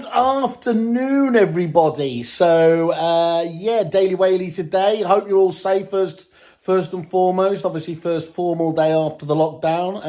Good afternoon, everybody. So, Daily Whaley today. I hope you're all safe first and foremost. Obviously, first formal day after the lockdown.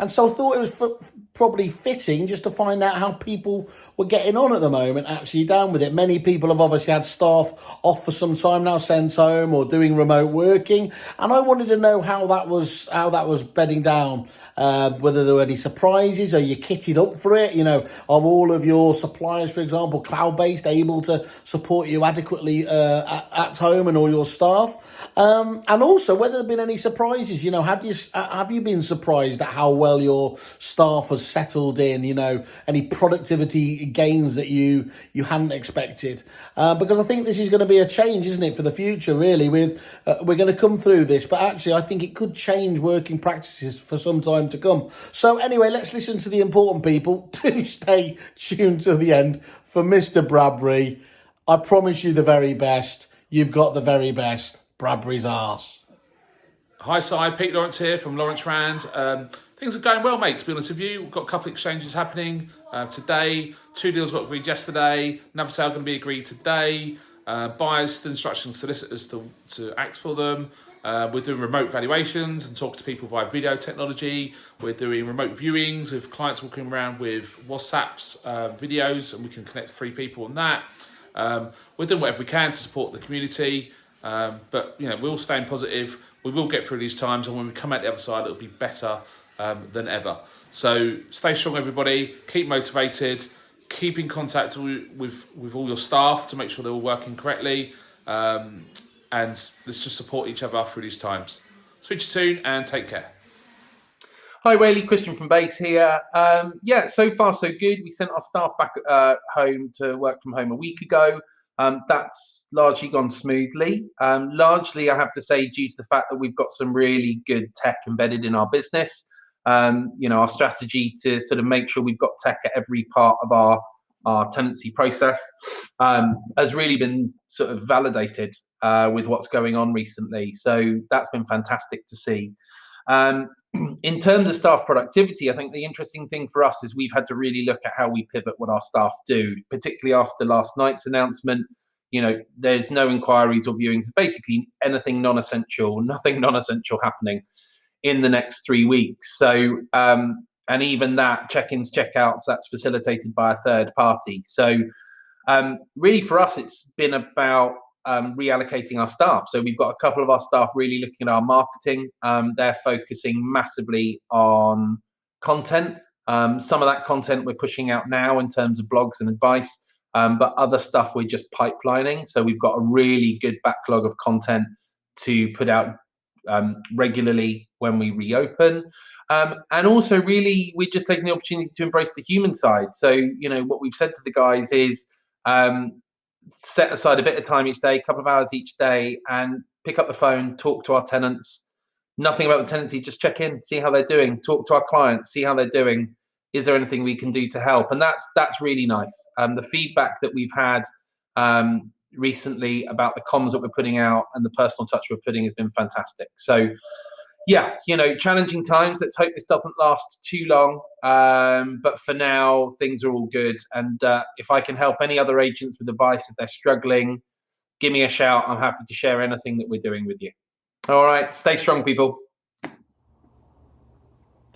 And so I thought it was probably fitting just to find out how people were getting on at the moment, actually down with it. Many people have obviously had staff off for some time now, sent home or doing remote working. And I wanted to know how that was bedding down. Whether there were any surprises, are you kitted up for it? You know, are all of your suppliers, for example, cloud-based, able to support you adequately at home and all your staff? And also, whether there have been any surprises, you know, have you been surprised at how well your staff has settled in, you know, any productivity gains that you hadn't expected? Because I think this is going to be a change, isn't it, for the future, really? We're going to come through this, but actually I think it could change working practices for some time to come. So anyway, let's listen to the important people. Do stay tuned to the end for Mr. Bradbury. I promise you the very best. You've got the very best. Bradbury's arse. Hi, Si. Pete Lawrence here from Lawrence Rands. Things are going well, mate, to be honest with you. We've got a couple of exchanges happening today. 2 deals got agreed yesterday. Another sale going to be agreed today. Buyers still instructing solicitors to act for them. We're doing remote valuations and talking to people via video technology. We're doing remote viewings with clients walking around with WhatsApp's videos, and we can connect 3 people on that. We're doing whatever we can to support the community. But, you know, we're all staying positive. We will get through these times, and when we come out the other side, it'll be better than ever. So stay strong, everybody. Keep motivated. Keep in contact with all your staff to make sure they're all working correctly. And let's just support each other through these times. Speak to you soon, and take care. Hi, Whaley. Christian from Base here. So far so good. We sent our staff back home to work from home a week ago. That's largely gone smoothly. Largely, I have to say, due to the fact that we've got some really good tech embedded in our business. Our strategy to sort of make sure we've got tech at every part of our tenancy process has really been sort of validated with what's going on recently. So that's been fantastic to see. In terms of staff productivity, I think the interesting thing for us is we've had to really look at how we pivot what our staff do, particularly after last night's announcement. You know, there's no inquiries or viewings, basically anything non-essential, nothing non-essential happening in the next 3 weeks. So, and even that, check-ins, check-outs, that's facilitated by a third party. So really for us, it's been about reallocating our staff. So we've got a couple of our staff really looking at our marketing. They're focusing massively on content. Some of that content we're pushing out now in terms of blogs and advice, but other stuff we're just pipelining. So we've got a really good backlog of content to put out regularly when we reopen. And also really, we're just taking the opportunity to embrace the human side. So, you know, what we've said to the guys is, set aside a bit of time each day, a couple of hours each day, and pick up the phone, talk to our tenants. Nothing about the tenancy, just check in, see how they're doing, talk to our clients, see how they're doing. Is there anything we can do to help? And that's really nice. The feedback that we've had recently about the comms that we're putting out and the personal touch we're putting has been fantastic. So yeah, you know, challenging times. Let's hope this doesn't last too long. But for now, things are all good. And if I can help any other agents with advice, if they're struggling, give me a shout. I'm happy to share anything that we're doing with you. All right. Stay strong, people.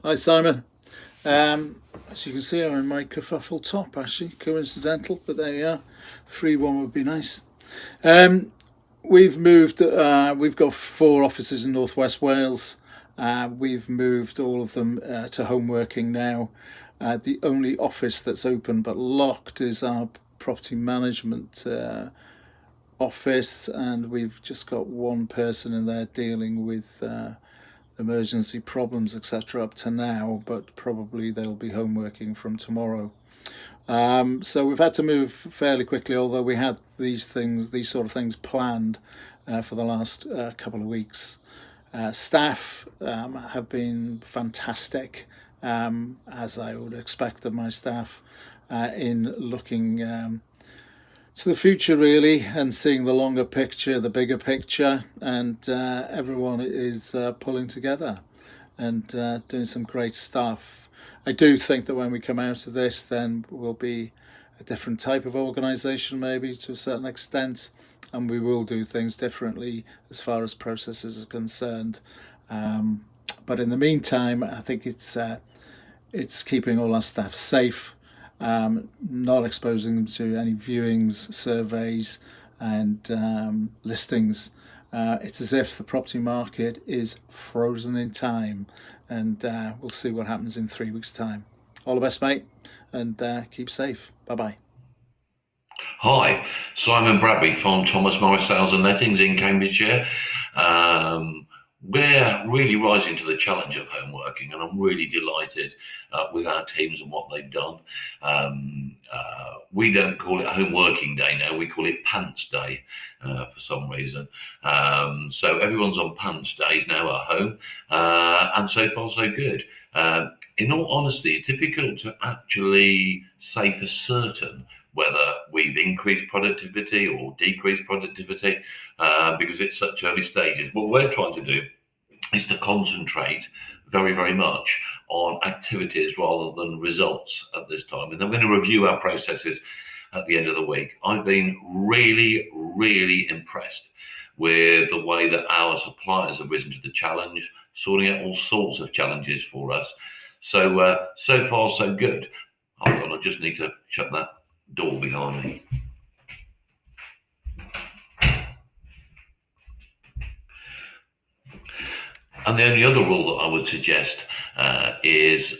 Hi, Simon. As you can see, I'm in my kerfuffle top, actually. Coincidental, but there you are. Free one would be nice. We've moved, we've got 4 offices in North West Wales. We've moved all of them to home working now. The only office that's open but locked is our property management office, and we've just got one person in there dealing with emergency problems, etc. up to now, but probably they'll be home working from tomorrow. So we've had to move fairly quickly, although we had these sort of things planned for the last couple of weeks. Staff have been fantastic, as I would expect of my staff, in looking to the future really, and seeing the longer picture, the bigger picture, and everyone is pulling together and doing some great stuff. I do think that when we come out of this, then we'll be a different type of organisation, maybe to a certain extent, and we will do things differently as far as processes are concerned. But in the meantime, I think it's keeping all our staff safe, not exposing them to any viewings, surveys, and listings. It's as if the property market is frozen in time, and we'll see what happens in 3 weeks' time. All the best, mate, and keep safe. Bye-bye. Hi, Simon Bradbury from Thomas Morris Sales and Lettings in Cambridgeshire. We're really rising to the challenge of home working, and I'm really delighted with our teams and what they've done. We don't call it home working day now, we call it pants day for some reason. So everyone's on pants days now at home, and so far so good. In all honesty, it's difficult to actually say for certain whether we've increased productivity or decreased productivity because it's such early stages. What we're trying to do is to concentrate very, very much on activities rather than results at this time. And I'm going to review our processes at the end of the week. I've been really, really impressed with the way that our suppliers have risen to the challenge, sorting out all sorts of challenges for us. So, so far, so good. Hold on, I just need to shut that door behind me. And the only other rule that I would suggest is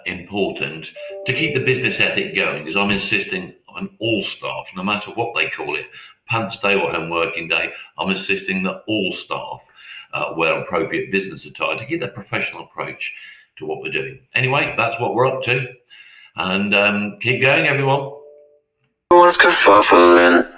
important to keep the business ethic going, is I'm insisting on all staff, no matter what they call it, pants day or home working day, I'm insisting that all staff wear appropriate business attire to keep that professional approach to what we're doing. Anyway, that's what we're up to. And keep going, everyone. Everyone's kerfuffling.